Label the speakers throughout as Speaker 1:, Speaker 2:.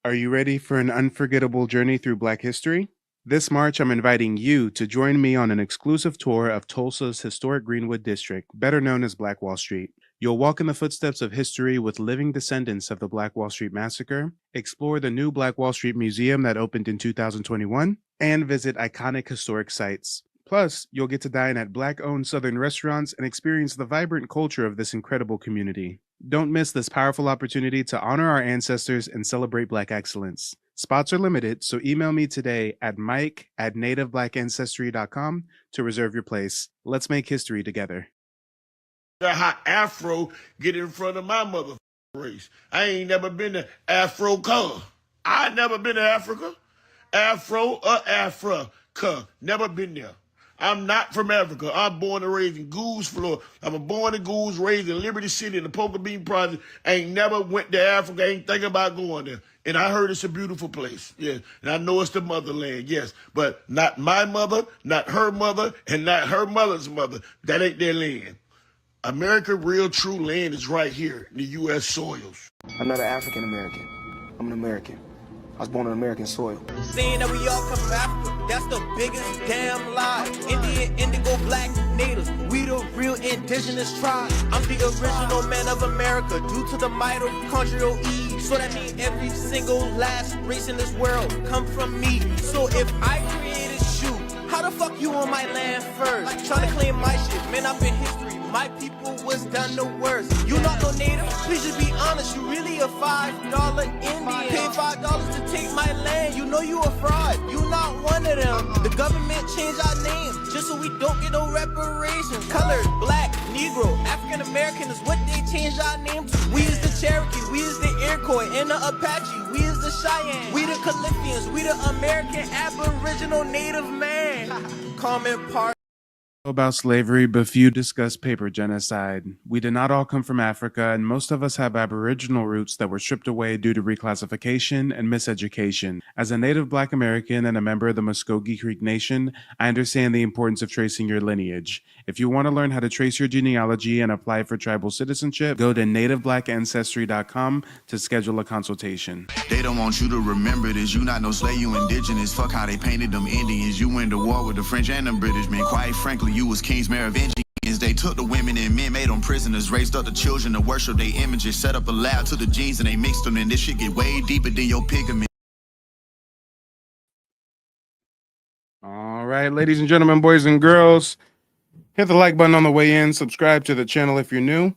Speaker 1: Are you ready for an unforgettable journey through Black history? This March, I'm inviting you to join me on an exclusive tour of Tulsa's historic Greenwood District, better known as Black Wall Street. You'll walk in the footsteps of history with living descendants of the Black Wall Street Massacre, explore the new Black Wall Street Museum that opened in 2021, and visit iconic historic sites. Plus, you'll get to dine at Black owned Southern restaurants and experience the vibrant culture of this incredible community. Don't miss this powerful opportunity to honor our ancestors and celebrate Black excellence. Spots are limited, so email me today at mike@nativebblackancestry.com to reserve your place. Let's make history together.
Speaker 2: How Afro get in front of my mother race. I ain't never been to Africa. I never been to Africa. Afro or Africa. Never been there. I'm not from Africa. I'm born and raised in Goose, Florida. I'm born in Goose, raised in Liberty City in the Poker Bean Project. Ain't never went to Africa. Ain't thinking about going there. And I heard it's a beautiful place. Yeah. And I know it's the motherland, yes. But not my mother, not her mother, and not her mother's mother. That ain't their land. America, real true land is right here in the U.S. soils.
Speaker 3: I'm not an African American. I'm an American. I was born on American soil.
Speaker 4: Saying that we all come from Africa, that's the biggest damn lie. Indian, indigo, black, natives, we the real indigenous tribe. I'm the original man of America, due to the might of conjugal E. So that means every single last race in this world come from me. So if I created you, how the fuck you on my land first? Trying to claim my shit, man, I've been history. My people was done the worst. You not no native, please just be honest. You really a $5 Indian. Pay $5 to take my land. You know you a fraud. You not one of them. The government changed our name just so we don't get no reparations. Colored, black, Negro, African American is what they changed our name to. We is the Cherokee, we is the Iroquois, and the Apache. We is the Cheyenne. We the Califians. We the American Aboriginal Native man. Common part.
Speaker 1: About slavery, but few discuss paper genocide. We did not all come from Africa, and most of us have Aboriginal roots that were stripped away due to reclassification and miseducation. As a native Black American and a member of the Muskogee Creek Nation, I understand the importance of tracing your lineage. If you want to learn how to trace your genealogy and apply for tribal citizenship, go to nativebblackancestry.com to schedule a consultation.
Speaker 5: They don't want you to remember this. You not no slave, you indigenous. Fuck how they painted them Indians. You went to war with the French and the British, man. Quite frankly, you was kings Merovingians. They took the women and men, made them prisoners, raised up the children to worship their images, set up a lab to the genes and they mixed them, and this shit get way deeper than your pigment.
Speaker 1: All right, ladies and gentlemen, boys and girls, hit the like button on the way in, subscribe to the channel if you're new,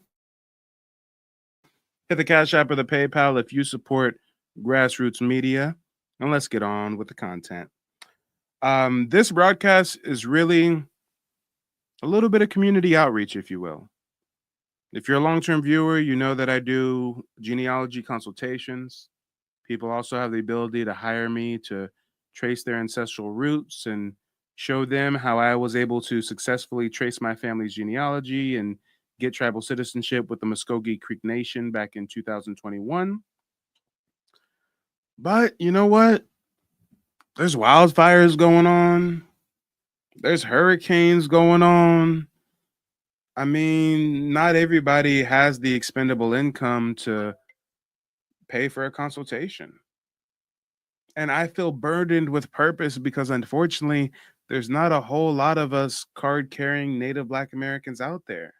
Speaker 1: hit the Cash App or the PayPal if you support grassroots media, and let's get on with the content. This broadcast is really a little bit of community outreach, if you will. If you're a long-term viewer, you know that I do genealogy consultations. People also have the ability to hire me to trace their ancestral roots and show them how I was able to successfully trace my family's genealogy and get tribal citizenship with the Muskogee Creek Nation back in 2021. But you know what? There's wildfires going on. There's hurricanes going on. I mean, not everybody has the expendable income to pay for a consultation. And I feel burdened with purpose because unfortunately, there's not a whole lot of us card-carrying Native Black Americans out there.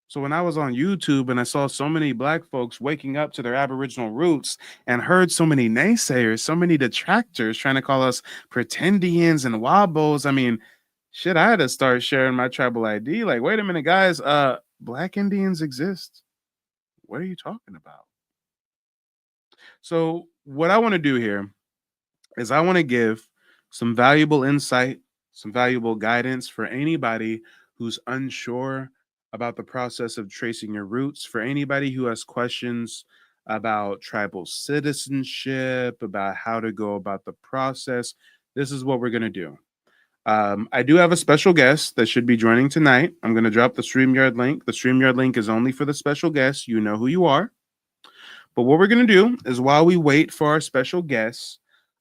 Speaker 1: So when I was on YouTube and I saw so many Black folks waking up to their Aboriginal roots and heard so many naysayers, so many detractors trying to call us pretendians and wobbles, I mean, shit, I had to start sharing my tribal ID. Like, wait a minute, guys, Black Indians exist. What are you talking about? So what I want to do here is I want to give some valuable insight, some valuable guidance for anybody who's unsure about the process of tracing your roots, for anybody who has questions about tribal citizenship, about how to go about the process. This is what we're going to do. I do have a special guest that should be joining tonight. I'm going to drop the StreamYard link. The StreamYard link is only for the special guests. You know who you are. But what we're going to do is while we wait for our special guests,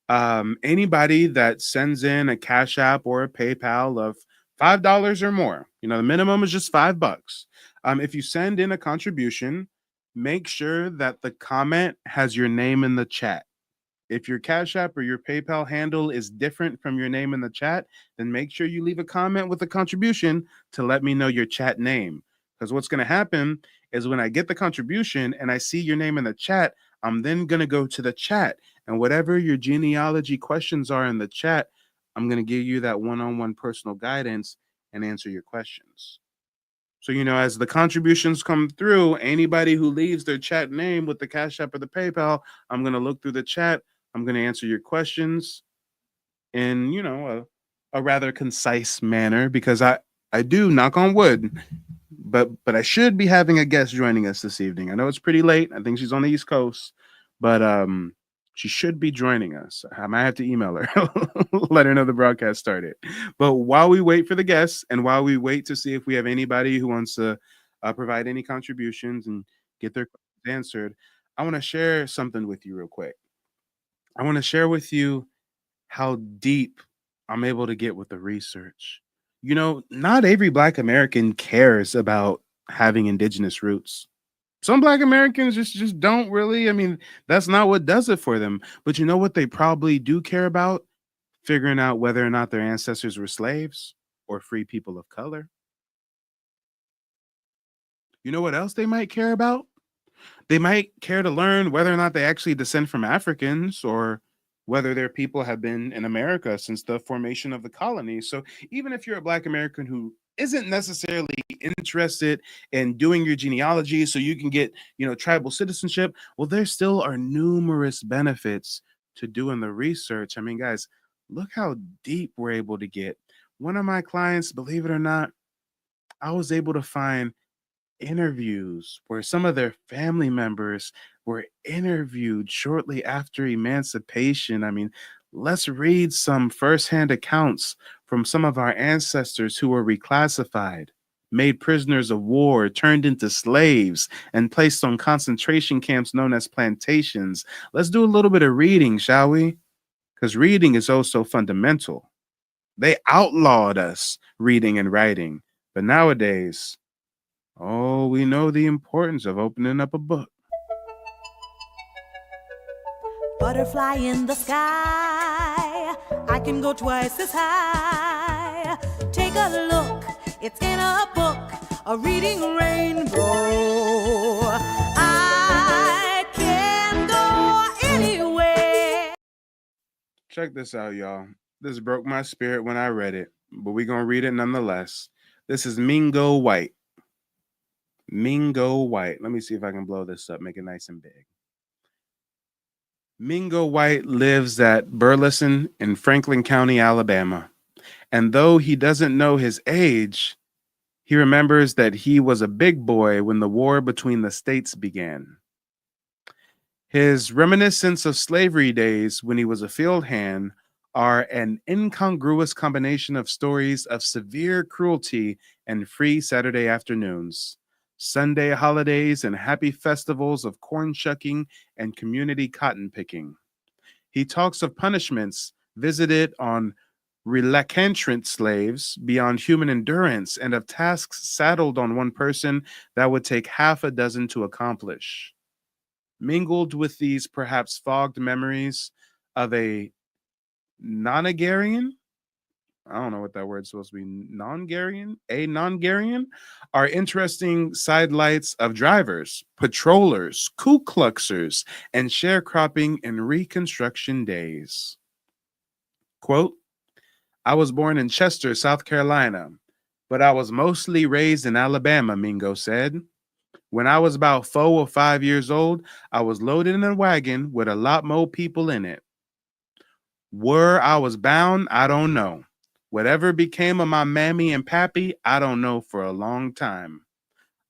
Speaker 1: anybody that sends in a Cash App or a PayPal of $5 or more, you know, the minimum is just $5. If you send in a contribution, make sure that the comment has your name in the chat. If your Cash App or your PayPal handle is different from your name in the chat, then make sure you leave a comment with a contribution to let me know your chat name. Because what's going to happen is when I get the contribution and I see your name in the chat, I'm then going to go to the chat. And whatever your genealogy questions are in the chat, I'm going to give you that one-on-one personal guidance and answer your questions. So, as the contributions come through, anybody who leaves their chat name with the Cash App or the PayPal, I'm going to look through the chat. I'm going to answer your questions in, a rather concise manner because I do, knock on wood, but I should be having a guest joining us this evening. I know it's pretty late. I think she's on the East Coast, but she should be joining us. I might have to email her, let her know the broadcast started. But while we wait for the guests and while we wait to see if we have anybody who wants to provide any contributions and get their questions answered, I want to share something with you real quick. I want to share with you how deep I'm able to get with the research. Not every Black American cares about having indigenous roots. Some Black Americans just don't really. I mean, that's not what does it for them. But you know what they probably do care about? Figuring out whether or not their ancestors were slaves or free people of color. You know what else they might care about? They might care to learn whether or not they actually descend from Africans or whether their people have been in America since the formation of the colonies. So even if you're a Black American who isn't necessarily interested in doing your genealogy so you can get, tribal citizenship, well, there still are numerous benefits to doing the research. I mean, guys, look how deep we're able to get. One of my clients, believe it or not, I was able to find interviews where some of their family members were interviewed shortly after emancipation. I mean, let's read some firsthand accounts from some of our ancestors who were reclassified, made prisoners of war, turned into slaves, and placed on concentration camps known as plantations. Let's do a little bit of reading, shall we? Because reading is also fundamental. They outlawed us reading and writing, but nowadays, oh, we know the importance of opening up a book.
Speaker 6: Butterfly in the sky, I can go twice as high. Take a look, it's in a book, a reading rainbow. I can go anywhere.
Speaker 1: Check this out, y'all. This broke my spirit when I read it, but we're going to read it nonetheless. This is Mingo White. Mingo White. Let me see if I can blow this up, make it nice and big. Mingo White lives at Burleson in Franklin County, Alabama. And though he doesn't know his age, he remembers that he was a big boy when the war between the states began. His reminiscence of slavery days when he was a field hand are an incongruous combination of stories of severe cruelty and free Saturday afternoons, Sunday holidays, and happy festivals of corn shucking and community cotton picking. He talks of punishments visited on reluctant slaves beyond human endurance and of tasks saddled on one person that would take half a dozen to accomplish. Mingled with these perhaps fogged memories of a nonagarian, I don't know what that word's supposed to be, non-Garian, are interesting sidelights of drivers, patrollers, Ku Kluxers, and sharecropping in Reconstruction days. Quote, I was born in Chester, South Carolina, but I was mostly raised in Alabama, Mingo said. When I was about 4 or 5 years old, I was loaded in a wagon with a lot more people in it. Where I was bound, I don't know. Whatever became of my mammy and pappy, I don't know for a long time.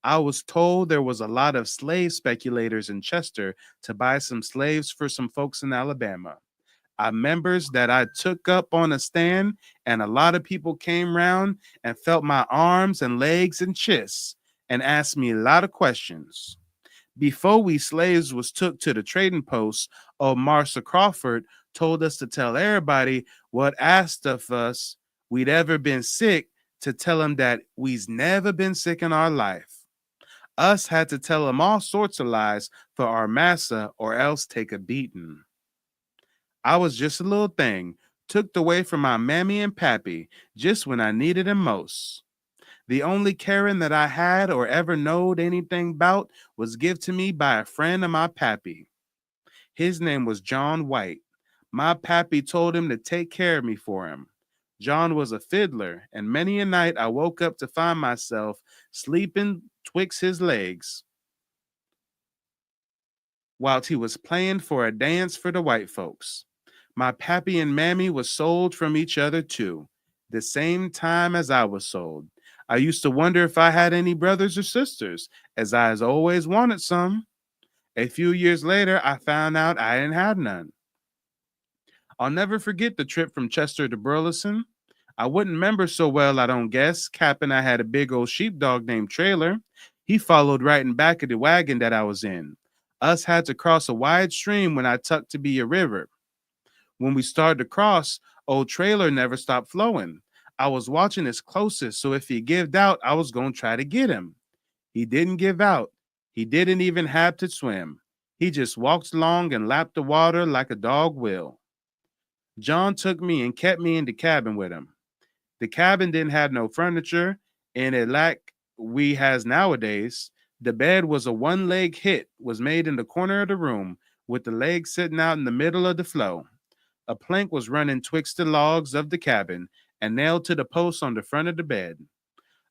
Speaker 1: I was told there was a lot of slave speculators in Chester to buy some slaves for some folks in Alabama. I members that I took up on a stand, and a lot of people came round and felt my arms and legs and chests and asked me a lot of questions. Before we slaves was took to the trading post, old Marsa Crawford told us to tell everybody what asked of us we'd ever been sick, to tell them that we's never been sick in our life. Us had to tell him all sorts of lies for our massa or else take a beating. I was just a little thing, took away from my mammy and pappy just when I needed him most. The only caring that I had or ever knowed anything about was give to me by a friend of my pappy. His name was John White. My pappy told him to take care of me for him. John was a fiddler, and many a night I woke up to find myself sleeping twixt his legs whilst he was playing for a dance for the white folks. My pappy and mammy was sold from each other too, the same time as I was sold. I used to wonder if I had any brothers or sisters, as I has always wanted some. A few years later, I found out I didn't have none. I'll never forget the trip from Chester to Burleson. I wouldn't remember so well, I don't guess. Capping, I had a big old sheepdog named Trailer. He followed right in back of the wagon that I was in. Us had to cross a wide stream when I tucked to be a river. When we started to cross, old Trailer never stopped flowing. I was watching his closest, so if he gived out, I was going to try to get him. He didn't give out. He didn't even have to swim. He just walked along and lapped the water like a dog will. John took me and kept me in the cabin with him. The cabin didn't have no furniture, and it like we has nowadays. The bed was a one-leg hit, was made in the corner of the room, with the legs sitting out in the middle of the floor. A plank was running twixt the logs of the cabin and nailed to the post on the front of the bed.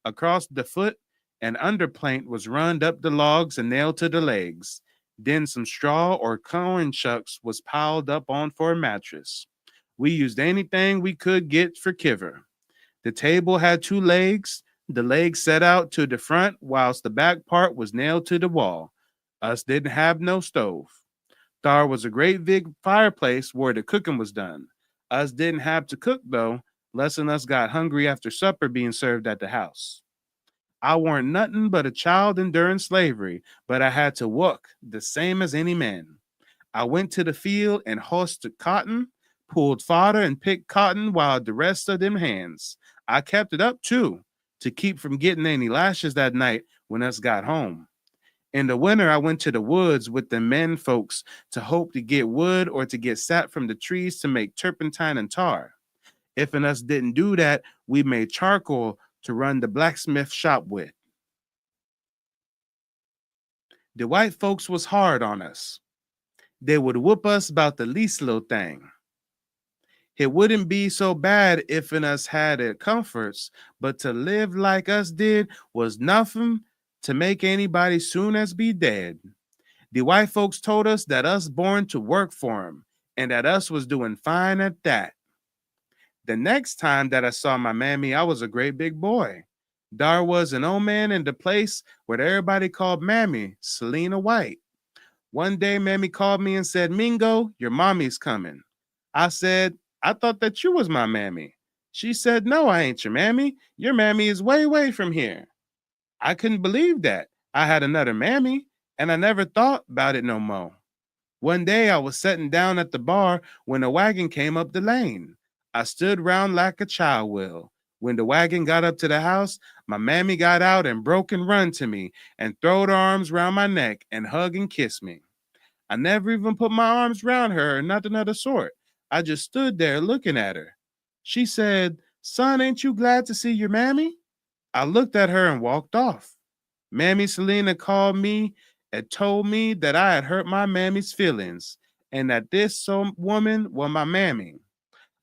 Speaker 1: Across the foot, an under plank was run up the logs and nailed to the legs. Then some straw or corn shucks was piled up on for a mattress. We used anything we could get for kiver. The table had 2 legs. The legs set out to the front, whilst the back part was nailed to the wall. Us didn't have no stove. Thar was a great big fireplace where the cooking was done. Us didn't have to cook, though, less'n us got hungry after supper being served at the house. I warn't nothing but a child enduring slavery, but I had to work the same as any man. I went to the field and horsed cotton, pulled fodder and picked cotton while the rest of them hands. I kept it up too, to keep from getting any lashes that night when us got home. In the winter, I went to the woods with the men folks to hope to get wood or to get sap from the trees to make turpentine and tar. If and us didn't do that, we made charcoal to run the blacksmith shop with. The white folks was hard on us. They would whoop us about the least little thing. It wouldn't be so bad if in us had it comforts, but to live like us did was nothing to make anybody soon as be dead. The white folks told us that us born to work for 'em, and that us was doing fine at that. The next time that I saw my mammy, I was a great big boy. Dar was an old man in the place where everybody called Mammy, Selena White. One day, Mammy called me and said, "Mingo, your mommy's coming." I said, "I thought that you was my mammy." She said, "No, I ain't your mammy. Your mammy is way, way from here." I couldn't believe that. I had another mammy, and I never thought about it no more. One day, I was sitting down at the bar when a wagon came up the lane. I stood round like a child will. When the wagon got up to the house, my mammy got out and broke and run to me and throwed her arms round my neck and hug and kiss me. I never even put my arms round her or nothing of the sort. I just stood there looking at her. She said, "Son, ain't you glad to see your mammy?" I looked at her and walked off. Mammy Selena called me and told me that I had hurt my mammy's feelings and that this woman was my mammy.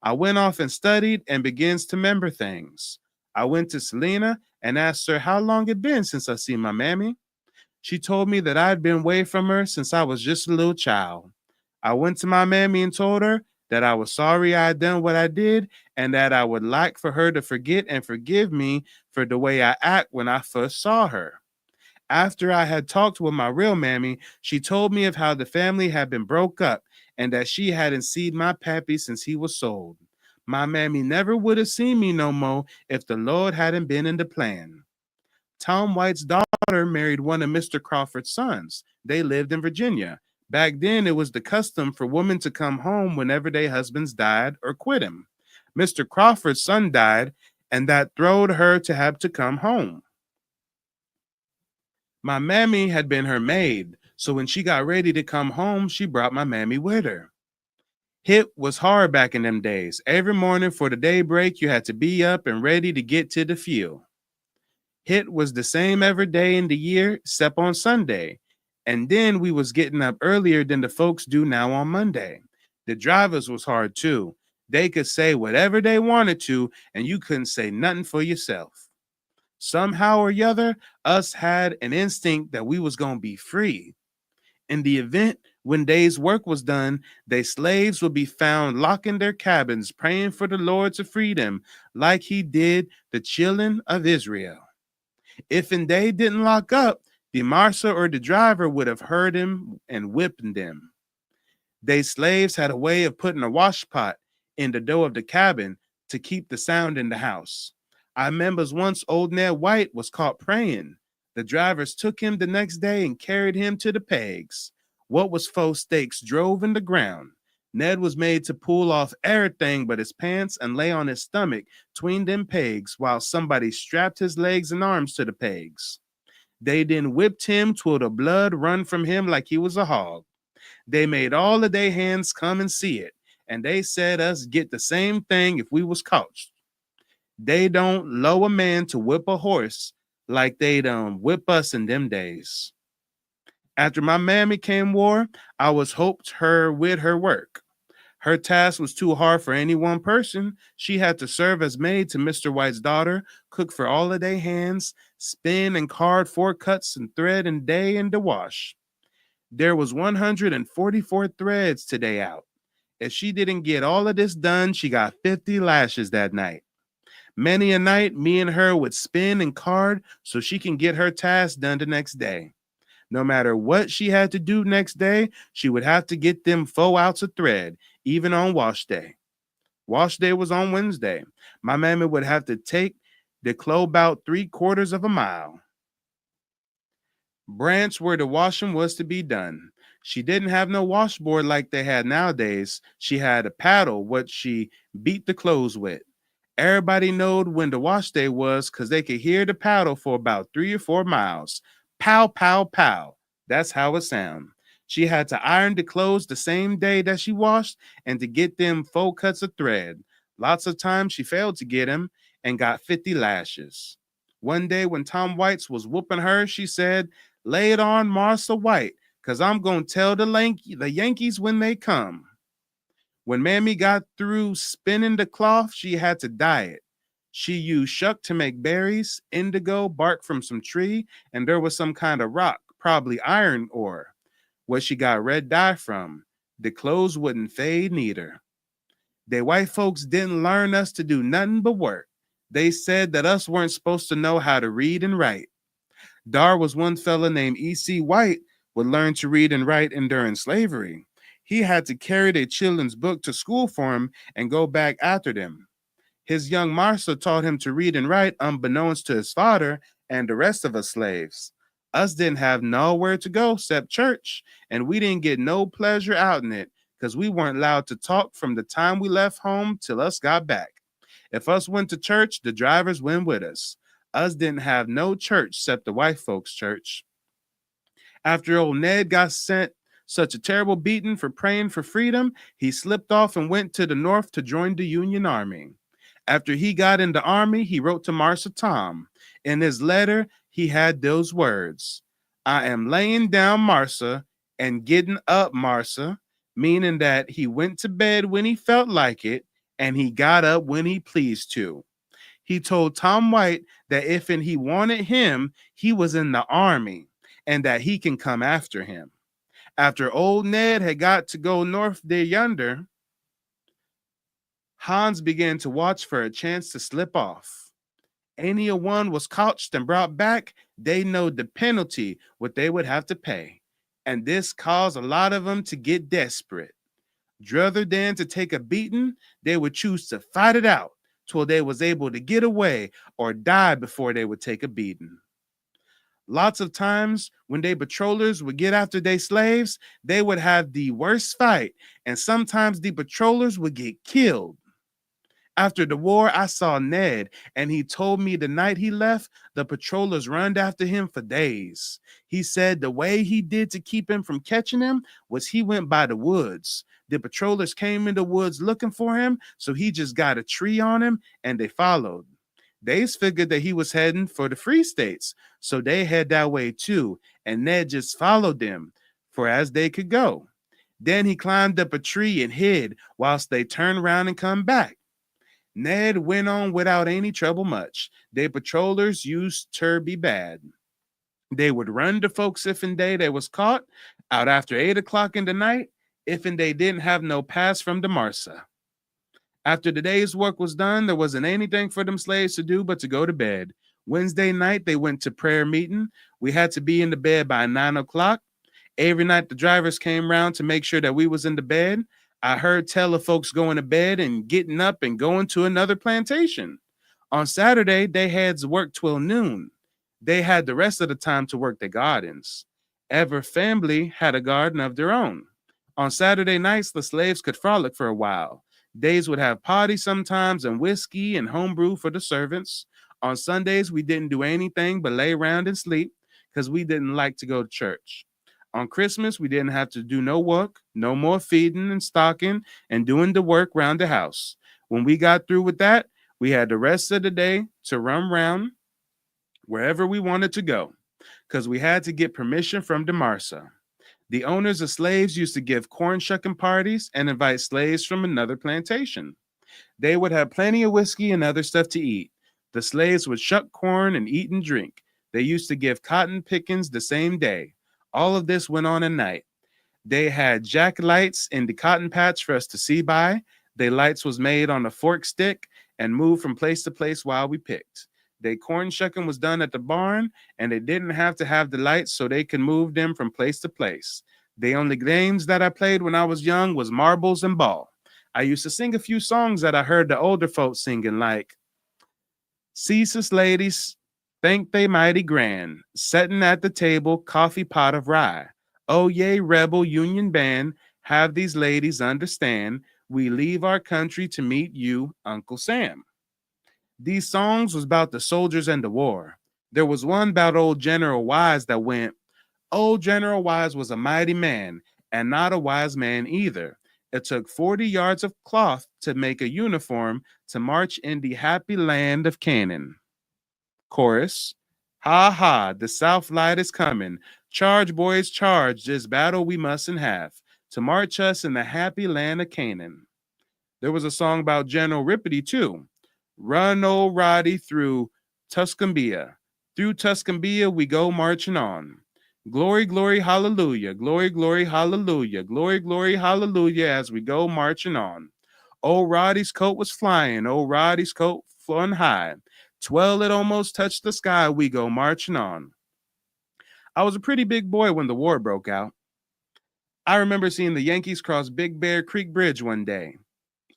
Speaker 1: I went off and studied and begins to remember things. I went to Selena and asked her how long it been since I seen my mammy. She told me that I had been away from her since I was just a little child. I went to my mammy and told her that I was sorry I had done what I did and that I would like for her to forget and forgive me for the way I act when I first saw her. After I had talked with my real mammy, she told me of how the family had been broke up and that she hadn't seen my pappy since he was sold. My mammy never would have seen me no more if the Lord hadn't been in the plan. Tom White's daughter married one of Mr. Crawford's sons. They lived in Virginia. Back then, it was the custom for women to come home whenever their husbands died or quit him. Mr. Crawford's son died, and that throwed her to have to come home. My mammy had been her maid, so when she got ready to come home, she brought my mammy with her. Hit was hard back in them days. Every morning for the daybreak, you had to be up and ready to get to the field. Hit was the same every day in the year, except on Sunday. And then we was getting up earlier than the folks do now on Monday. The drivers was hard too. They could say whatever they wanted to, and you couldn't say nothing for yourself. Somehow or other, us had an instinct that we was going to be free. In the event when day's work was done, they slaves would be found locked in their cabins praying for the Lord to free them, like he did the children of Israel. If they didn't lock up, the marshal or the driver would have heard him and whipped them. They slaves had a way of putting a wash pot in the door of the cabin to keep the sound in the house. I remembers once old Ned White was caught praying. The drivers took him the next day and carried him to the pegs. What was 4 stakes drove in the ground. Ned was made to pull off everything but his pants and lay on his stomach between them pegs while somebody strapped his legs and arms to the pegs. They then whipped him till the blood run from him like he was a hog. They made all of their hands come and see it, and they said us get the same thing if we was caught. They don't low a man to whip a horse like they done whip us in them days. After my mammy came war, I was hoped her with her work. Her task was too hard for any one person. She had to serve as maid to Mr. White's daughter, cook for all of their hands, spin and card 4 cuts and thread and day in the wash. There was 144 threads today out. If she didn't get all of this done, she got 50 lashes that night. Many a night, me and her would spin and card so she can get her task done the next day. No matter what she had to do next day, she would have to get them 4 outs of thread, even on wash day. Wash day was on Wednesday. My mammy would have to take the clothes about 3/4 of a mile. Branch where the washing was to be done. She didn't have no washboard like they had nowadays. She had a paddle, what she beat the clothes with. Everybody knowed when the wash day was because they could hear the paddle for about 3 or 4 miles. Pow, pow, pow. That's how it sound. She had to iron the clothes the same day that she washed and to get them 4 cuts of thread. Lots of times she failed to get them and got 50 lashes. One day when Tom White's was whooping her, she said, "Lay it on Martha White, because I'm going to tell the Yankees when they come." When Mammy got through spinning the cloth, she had to dye it. She used shuck to make berries, indigo, bark from some tree, and there was some kind of rock, probably iron ore, what she got red dye from. The clothes wouldn't fade neither. They white folks didn't learn us to do nothing but work. They said that us weren't supposed to know how to read and write. Dar was one fella named E.C. White would learn to read and write during slavery. He had to carry their children's book to school for him and go back after them. His young master taught him to read and write unbeknownst to his father and the rest of us slaves. Us didn't have nowhere to go except church, and we didn't get no pleasure out in it because we weren't allowed to talk from the time we left home till us got back. If us went to church, the drivers went with us. Us didn't have no church except the white folks' church. After old Ned got sent such a terrible beating for praying for freedom, he slipped off and went to the north to join the Union Army. After he got in the army, he wrote to Marsa Tom. In his letter, he had those words, "I am laying down, Marsa, and getting up, Marsa," meaning that he went to bed when he felt like it, and he got up when he pleased to. He told Tom White that if he wanted him, he was in the army, and that he can come after him. After old Ned had got to go north there yonder, Hans began to watch for a chance to slip off. Any one was caught and brought back, they knowed the penalty what they would have to pay. And this caused a lot of them to get desperate. Rather than to take a beating, they would choose to fight it out till they was able to get away or die before they would take a beating. Lots of times when they patrollers would get after their slaves, they would have the worst fight, and sometimes the patrollers would get killed. After the war, I saw Ned, and he told me the night he left, the patrollers runned after him for days. He said the way he did to keep him from catching him was he went by the woods. The patrollers came in the woods looking for him, so he just got a tree on him, and they followed. They figured that he was heading for the Free States, so they head that way too, and Ned just followed them for as they could go. Then he climbed up a tree and hid whilst they turned around and come back. Ned went on without any trouble much. They patrollers used to be bad. They would run to folks if and they was caught out after 8 o'clock in the night, if and they didn't have no pass from the Marsa. After the day's work was done, there wasn't anything for them slaves to do but to go to bed. Wednesday night, they went to prayer meeting. We had to be in the bed by 9 o'clock. Every night, the drivers came round to make sure that we was in the bed. I heard tell of folks going to bed and getting up and going to another plantation. On Saturday, they had to work till noon. They had the rest of the time to work their gardens. Every family had a garden of their own. On Saturday nights, the slaves could frolic for a while. Days would have parties sometimes and whiskey and homebrew for the servants. On Sundays, we didn't do anything but lay around and sleep because we didn't like to go to church. On Christmas, we didn't have to do no work, no more feeding and stocking and doing the work around the house. When we got through with that, we had the rest of the day to run around wherever we wanted to go because we had to get permission from the Marsa. The owners of slaves used to give corn shucking parties and invite slaves from another plantation. They would have plenty of whiskey and other stuff to eat. The slaves would shuck corn and eat and drink. They used to give cotton pickings the same day. All of this went on at night. They had jack lights in the cotton patch for us to see by. The lights was made on a fork stick and moved from place to place while we picked. They corn shucking was done at the barn, and they didn't have to have the lights so they could move them from place to place. The only games that I played when I was young was marbles and ball. I used to sing a few songs that I heard the older folks singing, like Ceaseless ladies think they mighty grand, setting at the table, coffee pot of rye. Oh, yea, rebel Union band, have these ladies understand, we leave our country to meet you, Uncle Sam. These songs was about the soldiers and the war. There was one about old General Wise that went, Old General Wise was a mighty man, and not a wise man either. It took 40 yards of cloth to make a uniform to march in the happy land of Canaan. Chorus, ha ha, the South light is coming. Charge, boys, charge, this battle we mustn't have, to march us in the happy land of Canaan. There was a song about General Rippety, too. Run, old Roddy, through Tuscumbia. Through Tuscumbia we go marching on. Glory, glory, hallelujah. Glory, glory, hallelujah. Glory, glory, hallelujah as we go marching on. Old Roddy's coat was flying. Old Roddy's coat flying high. Twell it almost touched the sky. We go marching on. I was a pretty big boy when the war broke out. I remember seeing the Yankees cross Big Bear Creek Bridge one day.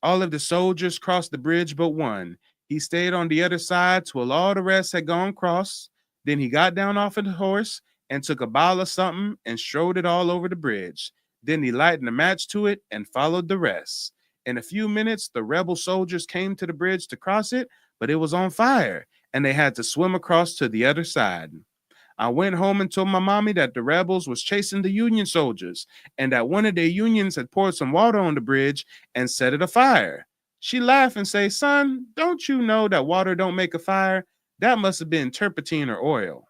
Speaker 1: All of the soldiers crossed the bridge but one. He stayed on the other side till all the rest had gone across. Then he got down off of the horse and took a bottle of something and strode it all over the bridge. Then he lighted a match to it and followed the rest. In a few minutes, the rebel soldiers came to the bridge to cross it, but it was on fire, and they had to swim across to the other side. I went home and told my mommy that the rebels was chasing the Union soldiers, and that one of their Unions had poured some water on the bridge and set it afire. She laughed and said, son, don't you know that water don't make a fire? That must have been turpentine or oil.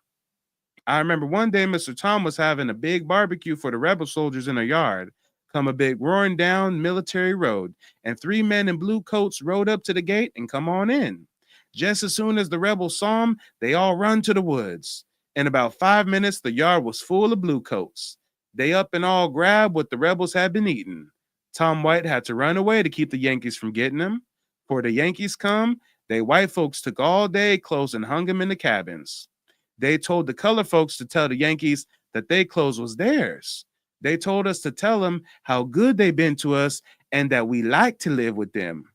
Speaker 1: I remember one day Mr. Tom was having a big barbecue for the rebel soldiers in a yard. Come a big roaring down military road, and 3 men in blue coats rode up to the gate and come on in. Just as soon as the rebels saw him, they all run to the woods. In about 5 minutes, the yard was full of blue coats. They up and all grabbed what the rebels had been eating. Tom White had to run away to keep the Yankees from getting him. For the Yankees come, they white folks took all day clothes and hung them in the cabins. They told the colored folks to tell the Yankees that their clothes was theirs. They told us to tell them how good they been to us and that we like to live with them.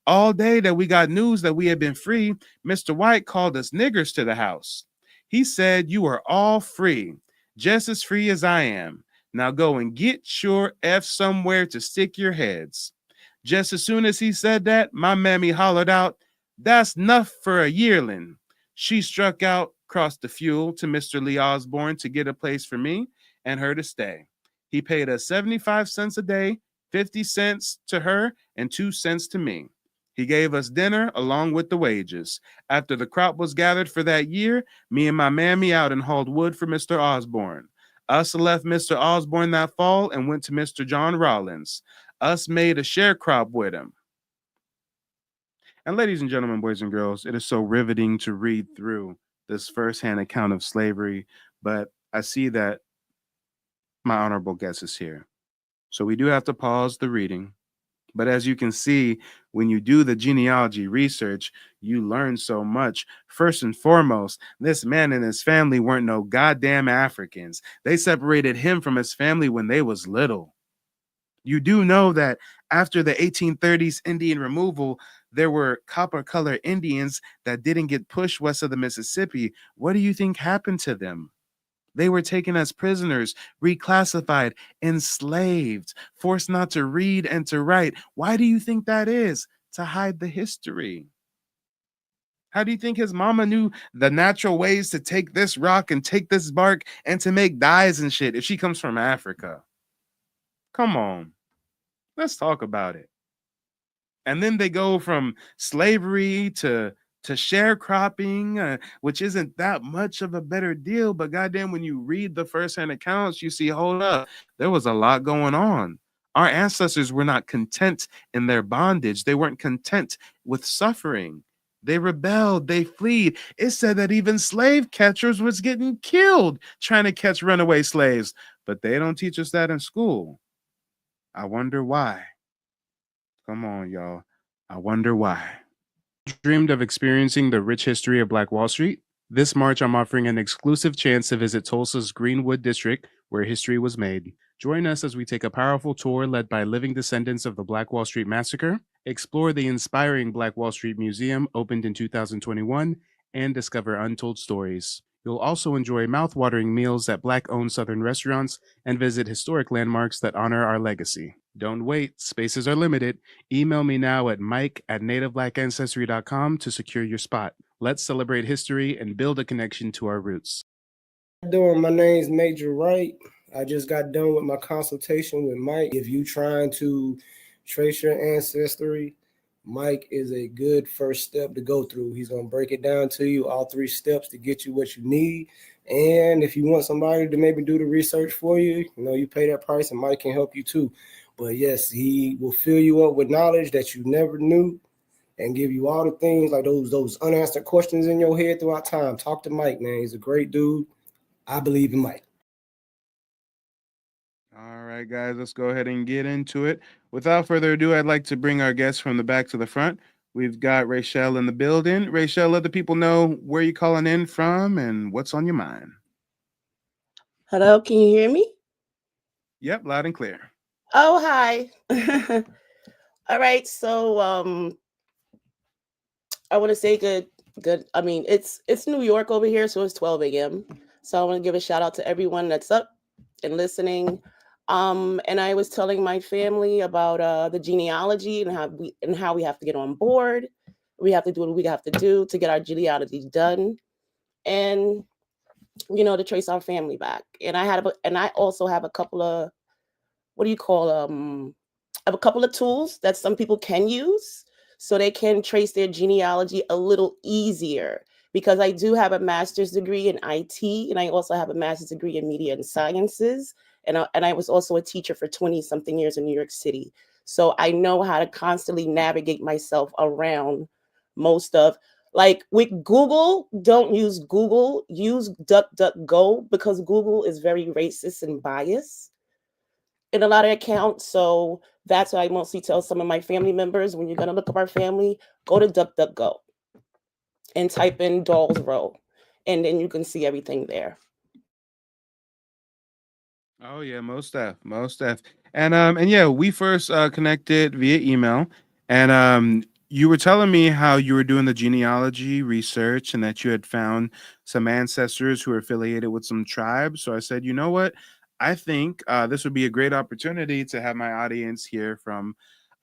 Speaker 1: All day that we got news that we had been free, Mr. White called us niggers to the house. He said, you are all free, just as free as I am. Now go and get your F somewhere to stick your heads. Just as soon as he said that, my mammy hollered out, "That's enough for a yearling." She struck out, crossed the fuel to Mr. Lee Osborne to get a place for me and her to stay. He paid us 75 cents a day, 50 cents to her, and 2 cents to me. He gave us dinner along with the wages. After the crop was gathered for that year, me and my mammy out and hauled wood for Mr. Osborne. Us left Mr. Osborne that fall and went to Mr. John Rollins. Us made a sharecrop with him. And ladies and gentlemen, boys and girls, it is so riveting to read through this firsthand account of slavery, but I see that my honorable guest is here. So we do have to pause the reading. But as you can see, when you do the genealogy research, you learn so much. First and foremost, this man and his family weren't no goddamn Africans. They separated him from his family when they was little. You do know that after the 1830s Indian removal, there were copper color Indians that didn't get pushed west of the Mississippi. What do you think happened to them? They were taken as prisoners, reclassified, enslaved, forced not to read and to write. Why do you think that is? To hide the history. How do you think his mama knew the natural ways to take this rock and take this bark and to make dyes and shit if she comes from Africa? Come on, let's talk about it. And then they go from slavery to sharecropping, which isn't that much of a better deal. But goddamn, when you read the firsthand accounts, you see, hold up, there was a lot going on. Our ancestors were not content in their bondage. They weren't content with suffering. They rebelled. They fled. It said that even slave catchers was getting killed trying to catch runaway slaves. But they don't teach us that in school. I wonder why. Come on, y'all. I wonder why. Dreamed of experiencing the rich history of Black Wall Street? This March, I'm offering an exclusive chance to visit Tulsa's Greenwood District, where history was made. Join us as we take a powerful tour led by living descendants of the Black Wall Street Massacre, explore the inspiring Black Wall Street Museum opened in 2021, and discover untold stories. You'll also enjoy mouth-watering meals at Black-owned Southern restaurants and visit historic landmarks that honor our legacy. Don't wait, spaces are limited. Email me now at mike@nativeblackancestry.com to secure your spot. Let's celebrate history and build a connection to our roots.
Speaker 3: How you doing? My name's Major Wright. I just got done with my consultation with Mike. If you trying to trace your ancestry, Mike is a good first step to go through. He's going to break it down to you, all 3 steps to get you what you need. And if you want somebody to maybe do the research for you, you pay that price and Mike can help you too. But yes, he will fill you up with knowledge that you never knew and give you all the things like those unanswered questions in your head throughout time. Talk to Mike, man. He's a great dude. I believe in Mike.
Speaker 1: All right, guys, let's go ahead and get into it. Without further ado, I'd like to bring our guests from the back to the front. We've got Rachel in the building. Rachel, let the people know where you're calling in from and what's on your mind.
Speaker 7: Hello, can you hear me?
Speaker 1: Yep, loud and clear.
Speaker 7: Oh, hi. All right, so I want to say good. I mean, it's New York over here, so it's 12 a.m. So I want to give a shout out to everyone that's up and listening. And I was telling my family about the genealogy and how we have to get on board. We have to do what we have to do to get our genealogy done, and to trace our family back. And I also have a couple of I have a couple of tools that some people can use so they can trace their genealogy a little easier, because I do have a master's degree in IT and I also have a master's degree in media and sciences. And I was also a teacher for 20 something years in New York City. So I know how to constantly navigate myself around most of, like with Google, don't use Google, use DuckDuckGo, because Google is very racist and biased in a lot of accounts. So that's why I mostly tell some of my family members, when you're going to look up our family, go to DuckDuckGo and type in Dolls Row, and then you can see everything there.
Speaker 1: Oh yeah, most def. And yeah, we first connected via email, and you were telling me how you were doing the genealogy research and that you had found some ancestors who are affiliated with some tribes. So I said, you know what? I think this would be a great opportunity to have my audience hear from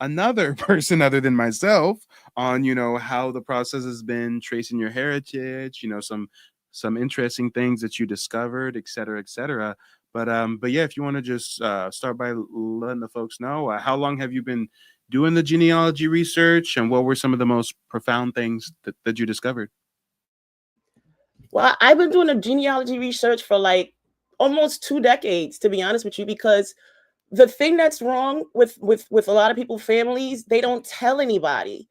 Speaker 1: another person other than myself on, how the process has been tracing your heritage, some interesting things that you discovered, et cetera, et cetera. But yeah, if you want to just start by letting the folks know, how long have you been doing the genealogy research, and what were some of the most profound things that you discovered?
Speaker 7: Well, I've been doing the genealogy research for like almost 2 decades, to be honest with you, because the thing that's wrong with a lot of people families, they don't tell anybody.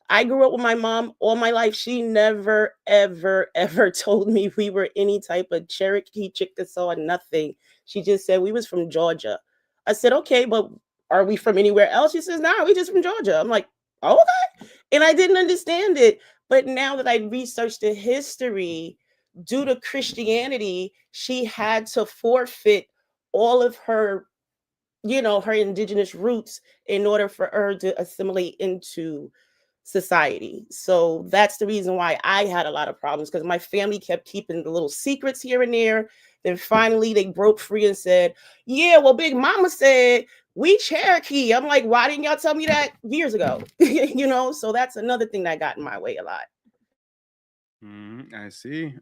Speaker 7: I grew up with my mom all my life. She never, ever, ever told me we were any type of Cherokee, Chickasaw, or nothing. She just said we was from Georgia. I said, okay, but are we from anywhere else? She says, no, we just from Georgia. I'm like, oh, okay. And I didn't understand it. But now that I researched the history, due to Christianity, she had to forfeit all of her, her indigenous roots in order for her to assimilate into society. So that's the reason why I had a lot of problems, because my family kept keeping the little secrets here and there. Then finally they broke free and said, yeah, well, Big Mama said we Cherokee. I'm like, why didn't y'all tell me that years ago? So that's another thing that got in my way a lot.
Speaker 1: I see.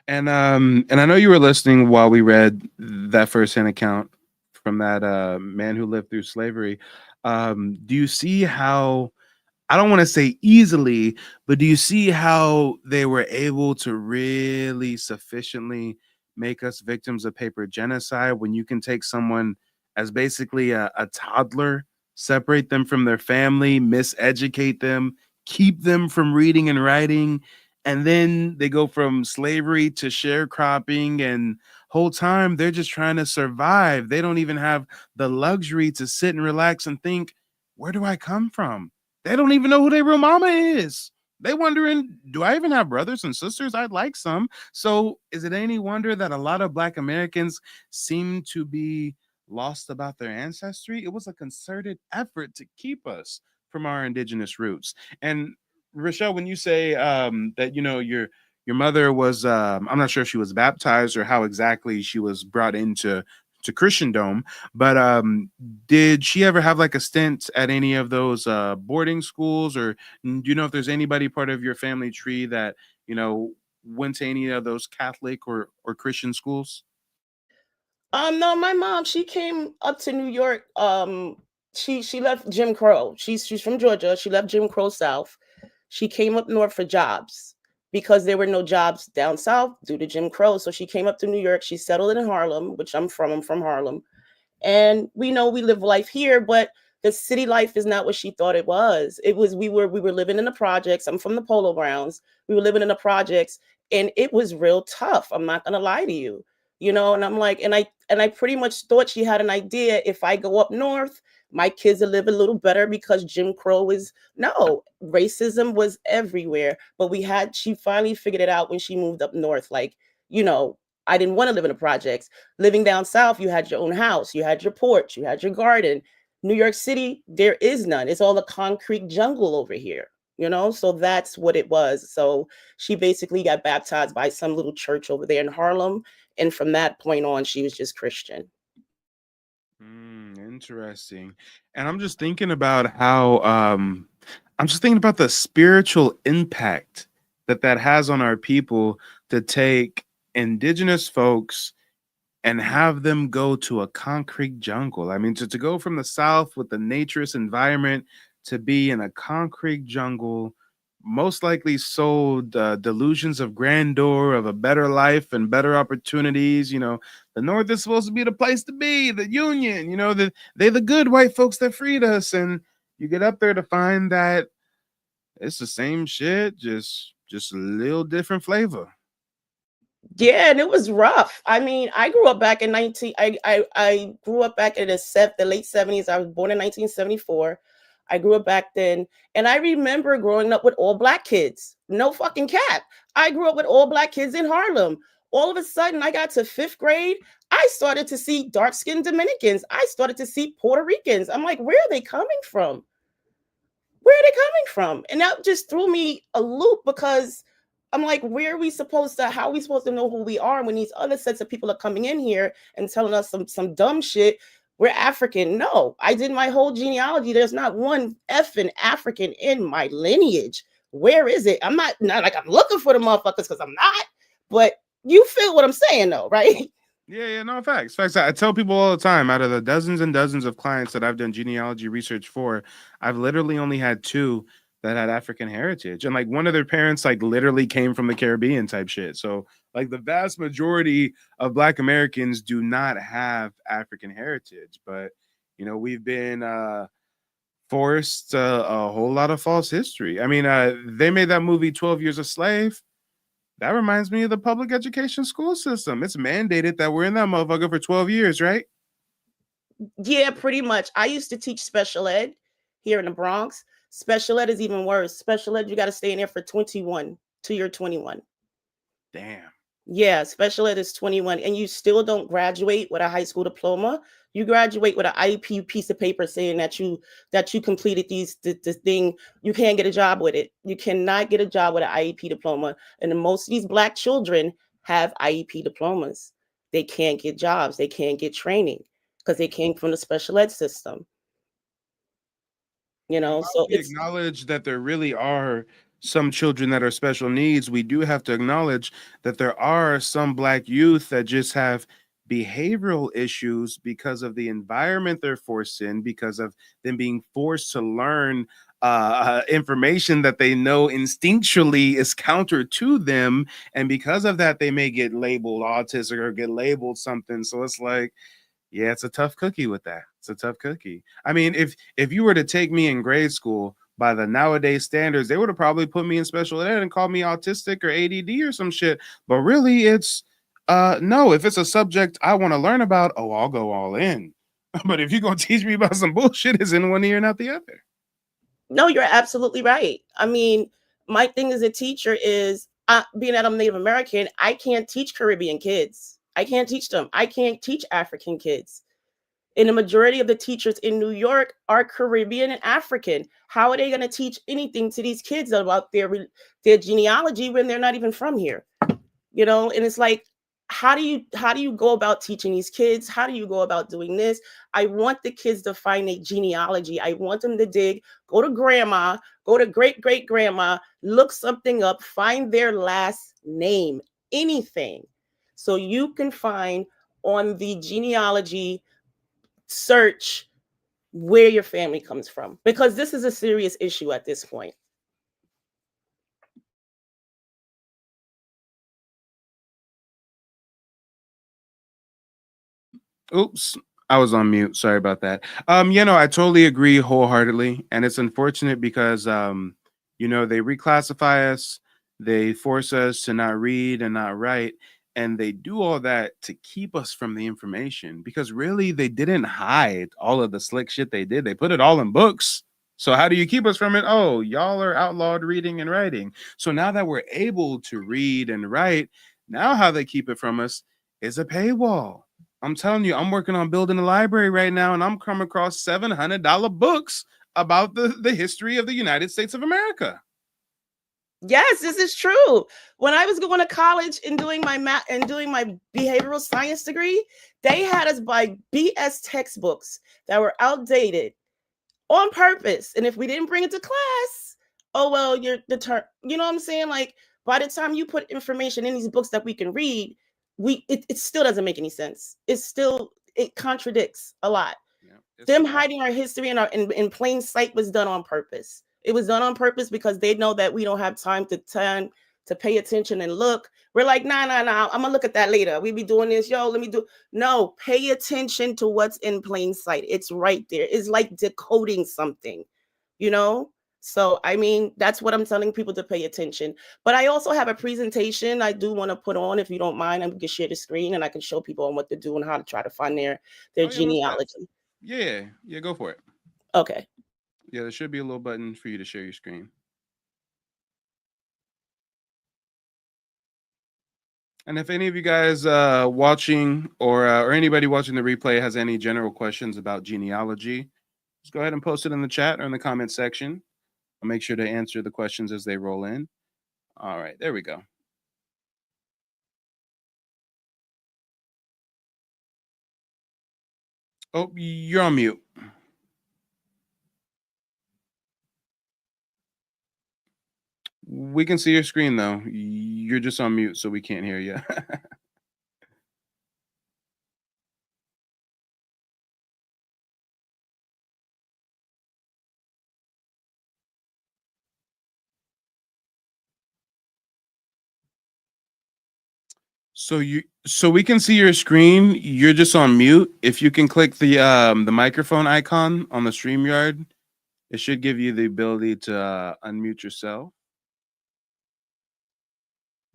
Speaker 1: And I know you were listening while we read that first-hand account from that man who lived through slavery. Do you see how, I don't want to say easily, but do you see how they were able to really sufficiently make us victims of paper genocide when you can take someone as basically a toddler, separate them from their family, miseducate them, keep them from reading and writing, and then they go from slavery to sharecropping, and whole time they're just trying to survive. They don't even have the luxury to sit and relax and think, where do I come from? They don't even know who their real mama is. They wondering, do I even have brothers and sisters? I'd like some. So is it any wonder that a lot of Black Americans seem to be lost about their ancestry? It was a concerted effort to keep us from our indigenous roots. And Rochelle, when you say that your mother was, I'm not sure if she was baptized or how exactly she was brought into to Christendom, but did she ever have like a stint at any of those boarding schools, or do you know if there's anybody part of your family tree that went to any of those Catholic or Christian schools?
Speaker 7: No, my mom, she came up to New York. She left Jim Crow. She's from Georgia. She left Jim Crow South. She came up north for jobs because there were no jobs down south due to Jim Crow. So she came up to New York. She settled in Harlem, which I'm from. I'm from Harlem. And we know we live life here, but the city life is not what she thought it was. We were living in the projects. I'm from the Polo Grounds. We were living in the projects, and it was real tough. I'm not gonna lie to you. And I'm like, and I pretty much thought she had an idea. If I go up north, my kids will live a little better because Jim Crow is no racism was everywhere. But she finally figured it out when she moved up north. Like, I didn't want to live in the projects. Living down south, you had your own house, you had your porch, you had your garden. New York City, there is none. It's all a concrete jungle over here, So that's what it was. So she basically got baptized by some little church over there in Harlem. And from that point on, she was just Christian.
Speaker 1: Interesting. And I'm just thinking about how I'm just thinking about the spiritual impact that has on our people to take indigenous folks and have them go to a concrete jungle. I mean, to go from the South with the naturist environment to be in a concrete jungle, most likely sold delusions of grandeur, of a better life and better opportunities. The North is supposed to be the place to be, the Union, they're the good white folks that freed us. And you get up there to find that it's the same shit, just a little different flavor.
Speaker 7: Yeah, and it was rough. I mean, I grew up back in I grew up back in the late 70s. I was born in 1974. I grew up back then, and I remember growing up with all Black kids. No fucking cap. I grew up with all Black kids in Harlem. All of a sudden, I got to 5th grade. I started to see dark-skinned Dominicans. I started to see Puerto Ricans. I'm like, where are they coming from? Where are they coming from? And that just threw me a loop, because I'm like, how are we supposed to know who we are when these other sets of people are coming in here and telling us some dumb shit? We're African. No, I did my whole genealogy. There's not one effing African in my lineage. Where is it? I'm not like I'm looking for the motherfuckers because I'm not, but you feel what I'm saying though, right?
Speaker 1: Yeah, no, facts. I tell people all the time, out of the dozens and dozens of clients that I've done genealogy research for, I've literally only had 2 that had African heritage. And like one of their parents like literally came from the Caribbean type shit. So like the vast majority of Black Americans do not have African heritage, but we've been forced a whole lot of false history. I mean, they made that movie 12 Years a Slave. That reminds me of the public education school system. It's mandated that we're in that motherfucker for 12 years, right?
Speaker 7: Yeah, pretty much. I used to teach special ed here in the Bronx. Special ed is even worse. Special ed, you got to stay in there for 21 to your 21.
Speaker 1: Damn.
Speaker 7: Yeah, special ed is 21, and you still don't graduate with a high school diploma. You graduate with an IEP piece of paper saying that you completed this thing. You can't get a job with it. You cannot get a job with an IEP diploma. And most of these Black children have IEP diplomas. They can't get jobs. They can't get training because they came from the special ed system. So
Speaker 1: We acknowledge that there really are some children that are special needs. We do have to acknowledge that there are some Black youth that just have behavioral issues because of the environment they're forced in, because of them being forced to learn information that they know instinctually is counter to them. And because of that, they may get labeled autistic or get labeled something. So it's like, yeah, it's a tough cookie with that. It's a tough cookie. I mean, if you were to take me in grade school by the nowadays standards, they would have probably put me in special ed and called me autistic or ADD or some shit. But really, it's no. If it's a subject I want to learn about, oh, I'll go all in. But if you're gonna teach me about some bullshit, it's in one ear and out the other.
Speaker 7: No, you're absolutely right. I mean, my thing as a teacher is being that I'm Native American, I can't teach Caribbean kids. I can't teach them. I can't teach African kids. And the majority of the teachers in New York are Caribbean and African. How are they going to teach anything to these kids about their genealogy when they're not even from here? And it's like, how do you go about teaching these kids? How do you go about doing this? I want the kids to find a genealogy. I want them to dig, go to grandma, go to great grandma, look something up, find their last name, anything. So you can find on the genealogy search where your family comes from, because this is a serious issue at this point.
Speaker 1: Oops, I was on mute. Sorry about that. I totally agree wholeheartedly, and it's unfortunate because they reclassify us, they force us to not read and not write, and they do all that to keep us from the information because really they didn't hide all of the slick shit they did. They put it all in books. So how do you keep us from it? Oh, y'all are outlawed reading and writing. So now that we're able to read and write, now how they keep it from us is a paywall. I'm telling you, I'm working on building a library right now, and I'm coming across $700 books about the history of the United States of America.
Speaker 7: Yes, this is true. When I was going to college and doing my behavioral science degree, they had us buy BS textbooks that were outdated on purpose. And if we didn't bring it to class, oh well, you're deterred. You know what I'm saying? Like by the time you put information in these books that we can read, it still doesn't make any sense. It contradicts a lot. Yeah, them hiding our history in plain sight was done on purpose. It was done on purpose because they know that we don't have time to pay attention and look. We're like, nah, I'm gonna look at that later. We be doing this, let me do. No, pay attention to what's in plain sight. It's right there. It's like decoding something, So, I mean, that's what I'm telling people to pay attention. But I also have a presentation I do want to put on, if you don't mind. I can share the screen and I can show people on what to do and how to try to find their genealogy.
Speaker 1: Yeah, go for it.
Speaker 7: Okay.
Speaker 1: Yeah, there should be a little button for you to share your screen. And if any of you guys watching or anybody watching the replay has any general questions about genealogy, just go ahead and post it in the chat or in the comment section. I'll make sure to answer the questions as they roll in. All right, there we go. Oh, you're on mute. We can see your screen though. You're just on mute, so we can't hear you. So we can see your screen. You're just on mute. If you can click the microphone icon on the StreamYard, it should give you the ability to unmute yourself.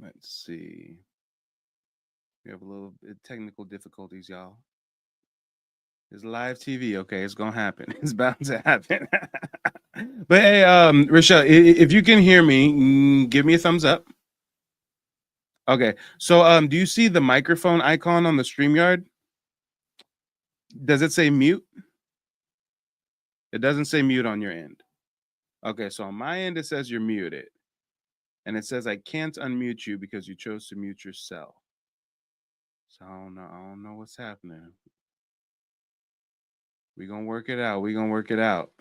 Speaker 1: Let's see. We have a little bit technical difficulties, y'all. It's live TV. Okay, it's gonna happen. It's bound to happen. But hey, Rochelle, if you can hear me, give me a thumbs up. Okay. So do you see the microphone icon on the StreamYard? Does it say mute? It doesn't say mute on your end. Okay, so on my end it says you're muted. And it says I can't unmute you because you chose to mute yourself. So I don't know what's happening. We're gonna work it out. We're gonna work it out.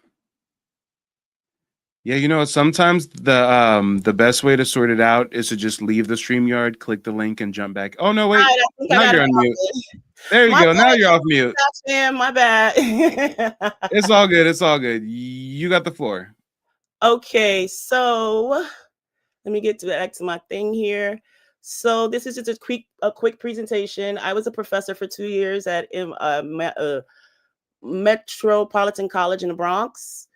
Speaker 1: Yeah, you know, sometimes the best way to sort it out is to just leave the StreamYard, click the link, and jump back. Oh no, wait.
Speaker 7: I think I
Speaker 1: Now
Speaker 7: got
Speaker 1: you're
Speaker 7: it
Speaker 1: on
Speaker 7: off
Speaker 1: mute.
Speaker 7: it.
Speaker 1: There you
Speaker 7: My
Speaker 1: go. Now
Speaker 7: bad.
Speaker 1: you're off mute.
Speaker 7: Sam, my bad.
Speaker 1: It's all good. It's all good. You got the floor.
Speaker 7: Okay, so let me get back to my thing here. So this is just a quick presentation. I was a professor for 2 years at Metropolitan College in the Bronx,